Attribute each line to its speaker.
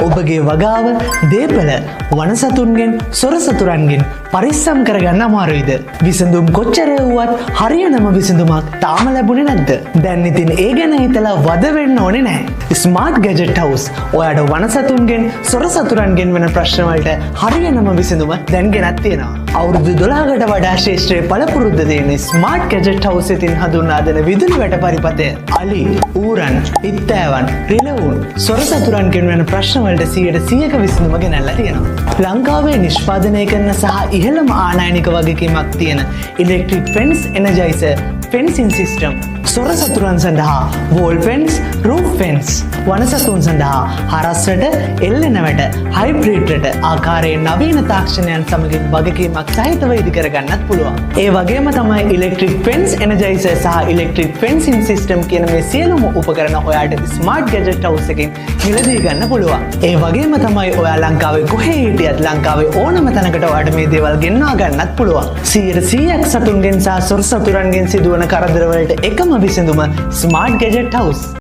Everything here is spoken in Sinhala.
Speaker 1: ඔබගේ වගාව දේපල වනසතුන්ගෙන් සොරසතුරන්ගෙන් පරිස්සම් කරගන්න අමාරුයිද? විසඳුම් කොච්චර වුවත් හරියනම විසඳුමක් තාම ලැබුණේ නැද්ද? දැන් ඉතින් ඒ ගැන හිතලා වද වෙන්න ඕනේ නැහැ. ස්මාර්ට් ගැජට් හවුස් ඔයාට වනසතුන්ගෙන් සොරසතුරන්ගෙන් වෙන ප්‍රශ්න වලට හරියනම විසඳුම දැන් ගෙනත් තියෙනවා. අවුරුදු 12කට වඩා ශේෂ්ත්‍රයේ පළපුරුද්ද තියෙන ස්මාර්ට් ගැජට් හවුස් ඉතින් හඳුන්වා දෙන විදුලි වැට පරිපථය අලි, ඌරන්, ඉත්තෑවන්, රිලවුන් සොරසතුරන්ගෙන් වෙන ප්‍රශ්න වලට 100%ක විසඳුම ගෙනල්ලා තියෙනවා. ලංකාවේ නිෂ්පාදනය කරන සහ ඉහළම ආනයනික වගකීමක් තියෙන ඉලෙක්ට්‍රික් ෆෙන්ස් එනර්ජයිසර් ෆෙන්සින් සිස්ටම් සොරසතුරන් සඳහා වෝල් ෆෙන්ස්, රූෆ් ෆෙන්ස් වනසතුන් සඳහා හරස්වට, එල්ලෙනවට, හයිබ්‍රිඩ්ට ආකාරයේ නවීන තාක්ෂණයන් සමගින් වගකීමක් සහිතව ඉදි කරගන්නත් පුළුවන්. ඒ වගේම තමයි ඉලෙක්ට්‍රික් ෆෙන්ස් එනර්ජයිසර් සහ ඉලෙක්ට්‍රික් ෆෙන්සින් සිස්ටම් කියන මේ සියලුම උපකරණ ඔයාට ස්මාර්ට් ගැජට් හවුස් එකෙන් මිලදී ගන්න පුළුවන්. ඒ වගේම තමයි ඔයා ලංකාවේ කොහේ හිටියත් ලංකාවේ ඕනම තැනකට ඔයාට මේ දේවල් ගෙන්වා ගන්නත් පුළුවන්. 100%ක් සතුන්ගෙන් සහ සොරසතුරන්ගෙන් සිදුවන කරදරවලට එකම විසඳුම ස්මාර්ට් ගැජට් හවුස්.